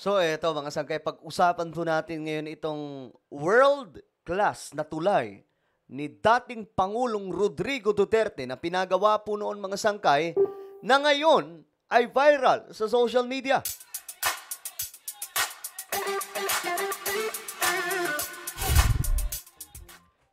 So eto mga sangkay, pag-usapan po natin ngayon itong world class na tulay ni dating Pangulong Rodrigo Duterte na pinagawa po noon mga sangkay na ngayon ay viral sa social media.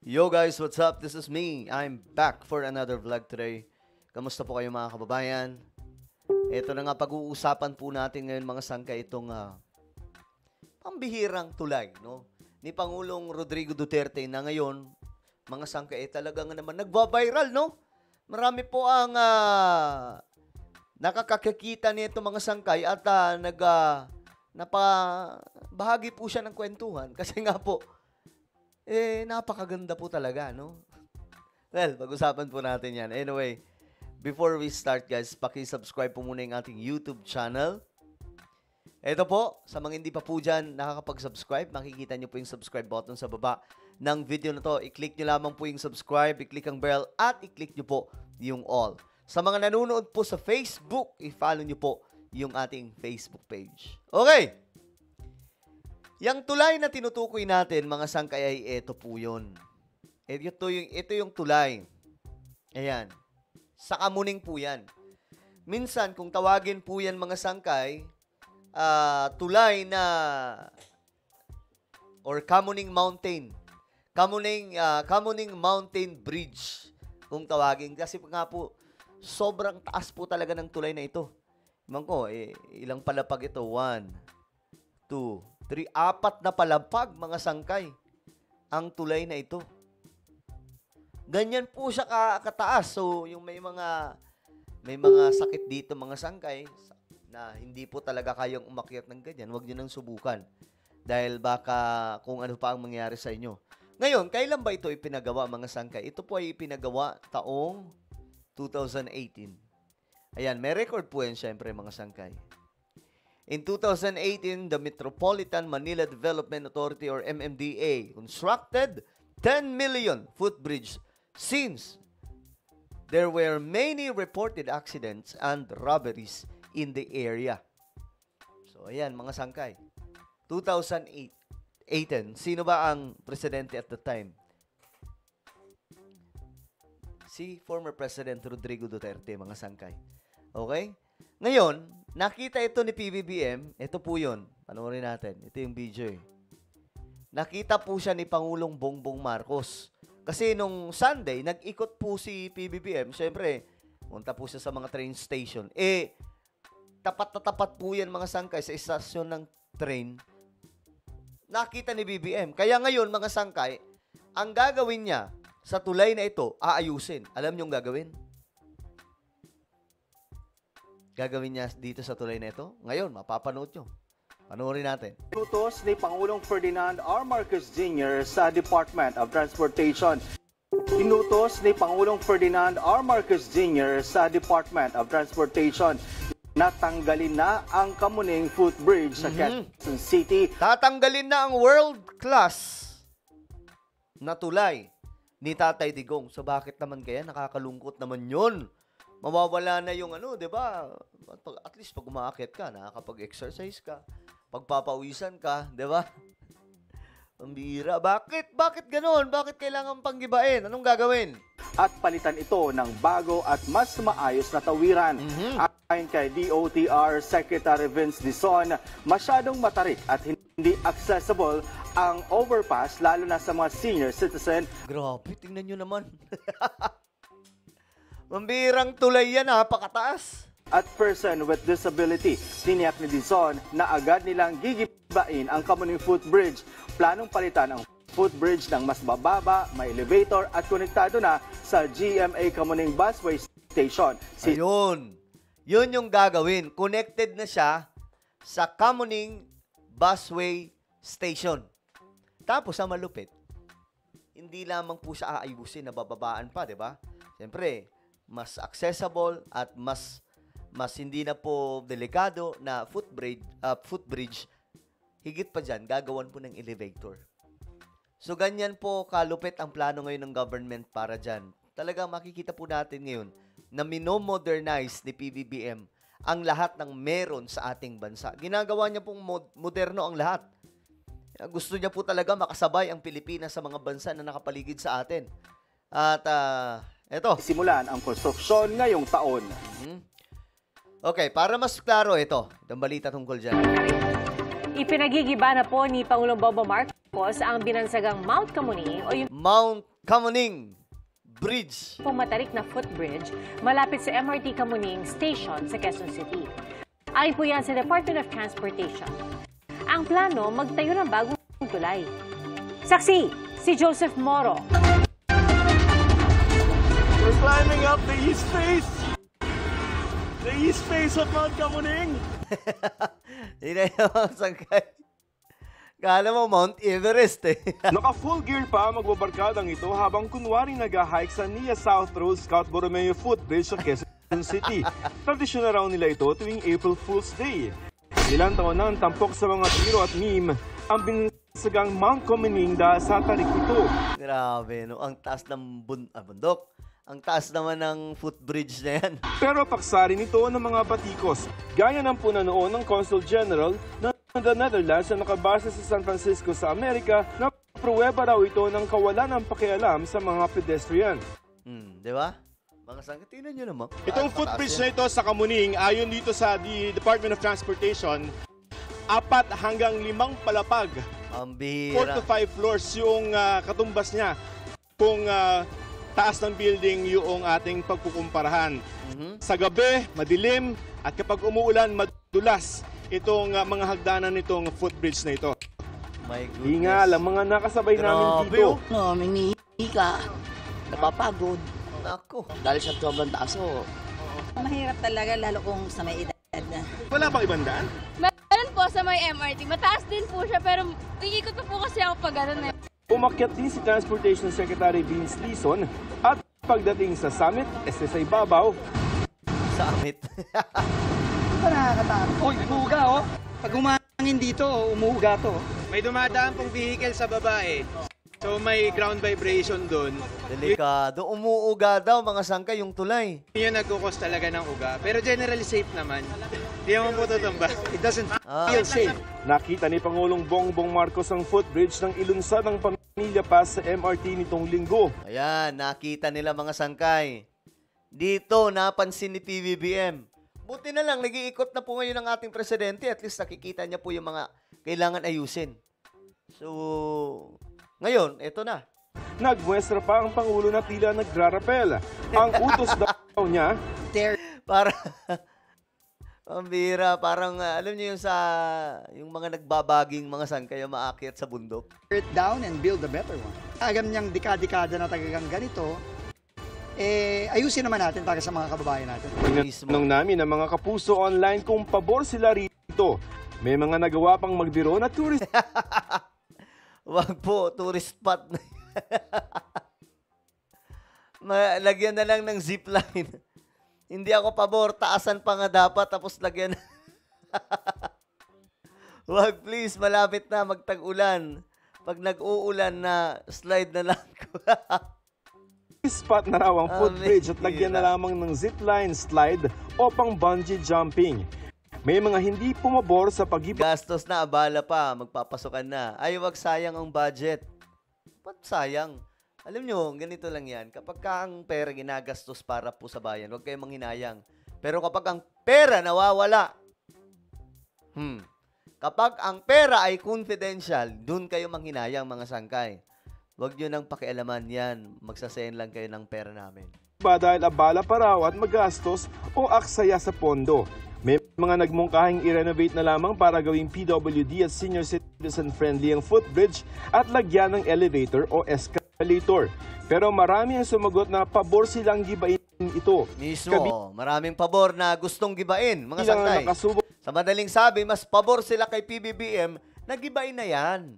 Yo guys, what's up? This is me. I'm back for another vlog today. Kamusta po kayo mga kababayan? Ito na nga pag-uusapan po natin ngayon mga sangkay itong pambihirang tulay no ni Pangulong Rodrigo Duterte na ngayon mga sangkay talagang naman nagva-viral no. Marami po ang nakakakita nito mga sangkay at bahagi po siya ng kwentuhan kasi nga po napakaganda po talaga no. Well, pag-usapan po natin 'yan. Anyway, before we start guys, paki-subscribe po muna yung ating YouTube channel. Ito po, sa mga hindi pa po dyan nakakapag-subscribe, makikita nyo po yung subscribe button sa baba ng video na to. I-click nyo lamang po yung subscribe, i-click ang bell, at i-click nyo po yung all. Sa mga nanonood po sa Facebook, i-follow nyo po yung ating Facebook page. Okay! Yang tulay na tinutukoy natin, mga sangkay, ay ito po yun. Ito yung tulay. Ayan. Sa Kamuning po yan. Minsan, kung tawagin po yan mga sangkay, tulay na or Kamuning Mountain. Kamuning Mountain Bridge kung tawagin. Kasi nga po, sobrang taas po talaga ng tulay na ito. Iman ko, ilang palapag ito? 1, 2, 3, 4 na palapag mga sangkay ang tulay na ito. Ganyan po siya kataas. So, yung may mga sakit dito mga sangkay na hindi po talaga kayang umakyat ng ganyan, huwag niyo nang subukan. Dahil baka kung ano pa ang mangyari sa inyo. Ngayon, kailan ba ito ipinagawa mga sangkay? Ito po ay ipinagawa taong 2018. Ayan, may record po yan syempre mga sangkay. In 2018, the Metropolitan Manila Development Authority or MMDA constructed 10 million footbridge since there were many reported accidents and robberies in the area. So, ayan, mga sangkay. 2018, sino ba ang presidente at the time? Si former President Rodrigo Duterte, mga sangkay. Okay? Ngayon, nakita ito ni PBBM. Ito po yun. Panoorin natin. Ito yung video eh. Nakita po siya ni Pangulong Bongbong Marcos. Kasi nung Sunday, nag-ikot po si PBBM. Siyempre, punta po siya sa mga train station. Tapat na tapat po yan mga sangkay sa istasyon ng train. Nakita ni BBM. Kaya ngayon, mga sangkay, ang gagawin niya sa tulay na ito, aayusin. Alam niyo yung gagawin? Gagawin niya dito sa tulay na ito? Ngayon, mapapanood nyo. Panoorin natin. Inutos ni Pangulong Ferdinand R. Marcos Jr. sa Department of Transportation. Inutos ni Pangulong Ferdinand R. Marcos Jr. sa Department of Transportation na tanggalin na ang Kamuning Footbridge sa Quezon City. Tatanggalin na ang world class na tulay ni Tatay Digong. So bakit naman kaya? Nakakalungkot naman yun. Mawawala na yung di ba? At least pag umaakit ka, nakakapag-exercise ka, pagpapawisan ka, di ba? Pambira. Bakit ganoon? Bakit kailangan panggibain? Anong gagawin? At palitan ito ng bago at mas maayos na tawiran. Ayon kay DOTR Secretary Vince Dizon, masyadong matarik at hindi accessible ang overpass lalo na sa mga senior citizen. Grabe, tingnan nyo naman. Mambirang tulay yan, napakataas. At person with disability, tiniyak ni Dizon na agad nilang gigibain ang Kamuning Footbridge. Planong palitan ang footbridge ng mas bababa, may elevator at konektado na sa GMA Kamuning Busway Station. Ayun. Yun yung gagawin. Connected na siya sa Kamuning Busway Station. Tapos, ang malupit, hindi lamang po siya aayusin na bababaan pa, di ba? Siyempre, mas accessible at mas hindi na po delikado na footbridge. Higit pa dyan, gagawan po ng elevator. So, ganyan po kalupit ang plano ngayon ng government para dyan. Talagang makikita po natin ngayon na minomodernize ni PBBM ang lahat ng meron sa ating bansa. Ginagawa niya pong moderno ang lahat. Gusto niya po talaga makasabay ang Pilipinas sa mga bansa na nakapaligid sa atin. At eto. Simulan ang konstruksyon ngayong taon. Okay, para mas klaro ito. Itong balita tungkol dyan. Ipinagigiba na po ni Pangulong Bongbong Marcos ang binansagang Mount Kamuning o yung Mount Kamuning Bridge. pumatarik na footbridge malapit sa MRT Kamuning Station sa Quezon City. Ayon po yan sa Department of Transportation. Ang plano, magtayo ng bagong tulay. Saksi, si Joseph Moro. We're climbing up the east face. The east face of Mount Kamuning. Hindi na yung sangkay. Kala mo Mount Everest eh. Naka-full gear pa magbabarkadang ito habang kunwari nag-hike sa Nia South Road Scout Borromeo Footbridge sa Quezon City. Tradisyon na raw nila ito tuwing April Fool's Day. Ilang taon na ang tampok sa mga tiro at meme ang binsagang Mount Kamuning dahil sa tarik ito. Grabe, no? Ang taas ng bundok. Ang taas naman ng footbridge na yan. Pero paksarin ito ng mga batikos. Gaya ng puna noon ng Consul General ng the Netherlands na nakabase sa San Francisco sa Amerika na pruweba raw ito ng kawalan ng pakialam sa mga pedestrian. Di ba? Mga sangkay, tingnan nyo naman. Itong footbridge na ito sa Kamuning, ayon dito sa Department of Transportation, 4 hanggang 5 palapag. Ang 4 bihira. to 5 floors yung katumbas niya. Kung taas ng building yung ating pagkukumparahan. Sa gabi, madilim, at kapag umuulan, madulas itong mga hagdanan nitong footbridge na ito. My goodness. Hingal ang mga nakasabay namin Grabe, dito. oh. No, minihi ka. Napapagod. Nako. Dahil sa sobrang taas, Mahirap talaga, lalo kung sa may edad na. Wala bang ibang daan? Meron po sa may MRT. Mataas din po siya, pero iikot pa po kasi ako pag gano'n eh. Umakyat din si Transportation Secretary Vince Lison at pagdating sa summit, sa ibabaw, Summit. Uy, umuuga oh. Pag umangin dito, umuuga to. May dumadaan pong vehicle sa baba eh. So may ground vibration doon. Delikado. Umuuga daw mga sangkay yung tulay. Yun yung nagkukos talaga ng uga. Pero generally safe naman. Hindi naman po tutumba. It doesn't feel safe. nakita ni Pangulong Bongbong Marcos ang footbridge ng ilunsad ng pamilya pa sa MRT nitong linggo. Ayan, nakita nila mga sangkay. Dito, napansin ni PBBM. Buti na lang, nag-iikot na po ngayon ang ating presidente. At least nakikita niya po yung mga kailangan ayusin. So, ngayon, eto na. Nagmuestra pa ang Pangulo na tila nagrarapel. Ang utos daw niya, Para, ang bira, parang alam niyo yung yung mga nagbabaging mga sangkay yung maakyat sa bundok. Tear it down and build a better one. Agam niyang dekada na tagagang ganito, ayusin naman natin para sa mga kababayan natin. tinanong namin ang mga kapuso online kung pabor sila rito. May mga nagawa pang magbiro na tourist Wag po, tourist spot na lagyan na lang ng zipline. Hindi ako pabor, taasan pa nga dapat, tapos lagyan. Wag please, malapit na magtag-ulan. Pag nag-uulan na, slide na lang ko. spot na raw ang footbridge at lagyan na lamang ng zipline, slide o pang bungee jumping. May mga hindi pumabor sa Gastos na, abala pa, magpapasukan na. Ay, wag sayang ang budget. Ba't sayang? Alam nyo, ganito lang yan. Kapag ang pera ginagastos para po sa bayan, huwag kayong manghinayang. Pero kapag ang pera nawawala, kapag ang pera ay confidential, dun kayo manghinayang mga sangkay. Huwag nyo nang pakialaman yan. Magsasend lang kayo ng pera namin. ba dahil abala pa raw at magastos o aksaya sa pondo. May mga nagmungkahing i-renovate na lamang para gawing PWD at senior citizen-friendly ang footbridge at lagyan ng elevator o escalator. Pero marami ang sumagot na pabor silang gibain ito. Mismo, maraming pabor na gustong gibain, mga sangkay. Sa madaling sabi, mas pabor sila kay PBBM na gibain na yan.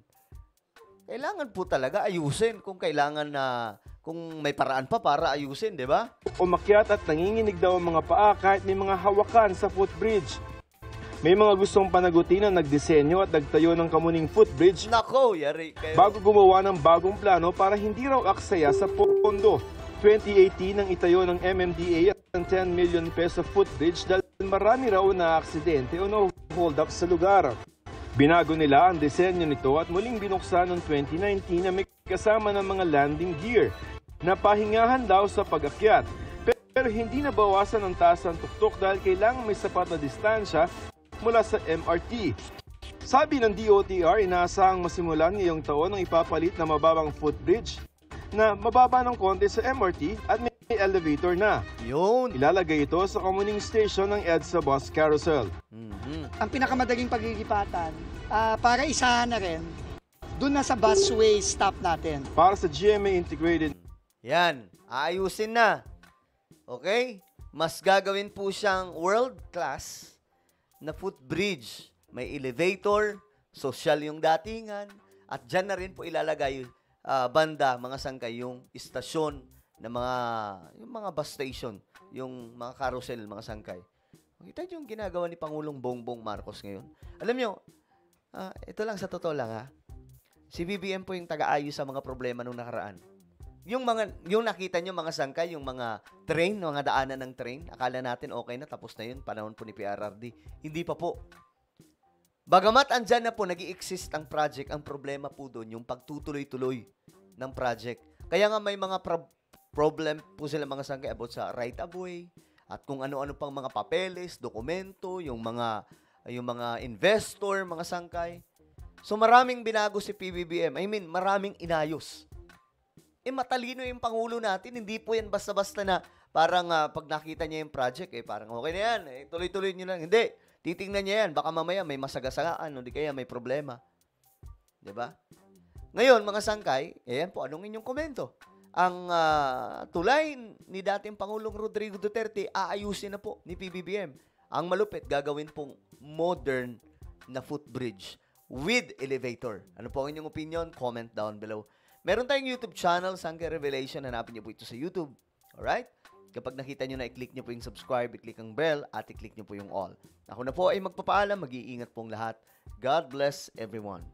Kailangan po talaga ayusin kung kailangan na, kung may paraan pa para ayusin, di ba? Umakyat at nanginginig daw ang mga paa kahit may mga hawakan sa footbridge. May mga gustong panagutin na nagdisenyo at nagtayo ng Kamuning Footbridge. Nako, yari kayo. Bago gumawa ng bagong plano para hindi raw aksaya sa pondo. 2018 nang itayo ng MMDA ang 10 million peso footbridge dahil marami raw na aksidente o hold up sa lugar. Binago nila ang disenyo nito at muling binuksan noong 2019 na may kasama ng mga landing gear na pahingahan daw sa pag-akyat. Pero hindi nabawasan ang taas ng tuktok dahil kailangan may sapat na distansya mula sa MRT. Sabi ng DOTR, inaasahang masimulan ngayong taon ang ipapalit na mababang footbridge na mababa ng konti sa MRT at may elevator na. Yun. Ilalagay ito sa commuting station ng EDSA Bus Carousel. Ang pinakamadaling paglilipatan, para isahan na rin, doon na sa busway stop natin. Para sa GMA Integrated. Yan, aayusin na. Okay? Mas gagawin po siyang world-class na footbridge. May elevator, social yung datingan, at dyan na rin po ilalagay banda, mga sangkay, yung istasyon na yung mga bus station, yung mga carousel, mga sangkay. Kita niyo yung ginagawa ni Pangulong Bongbong Marcos ngayon. Alam niyo, ito lang sa totoo lang ha. Si BBM po yung taga-ayos sa mga problema nung nakaraan. Yung nakita niyo mga sangkay, yung mga train, mga daanan ng train, akala natin okay na, tapos na yun, panahon po ni PRRD. Hindi pa po. Bagamat andyan na po, nag-i-exist ang project, ang problema po doon, yung pagtutuloy-tuloy ng project. Kaya nga may mga problem po sila mga sangkay about sa right of way, at kung ano-ano pang mga papeles, dokumento, yung mga investor, mga sangkay. So maraming binago si PBBM. I mean, maraming inayos. Matalino yung Pangulo natin. Hindi po yan basta-basta na parang pag nakita niya yung project, parang okay na yan. Tuloy-tuloy niyo lang. Hindi. Titingnan niya yan. Baka mamaya may masagasaan o di kaya may problema. Diba? Ngayon, mga sangkay, ayan po, anong inyong komento? Ang tulay ni dating Pangulong Rodrigo Duterte, aayusin na po ni PBBM. Ang malupit, gagawin pong modern na footbridge with elevator. Ano po ang inyong opinion? Comment down below. Meron tayong YouTube channel, Sangkay Revelation. Hanapin niyo po ito sa YouTube. Alright? Kapag nakita niyo na, i-click niyo po yung subscribe, i-click ang bell, at i-click niyo po yung all. Ako na po ay magpapaalam. Mag-iingat pong lahat. God bless everyone.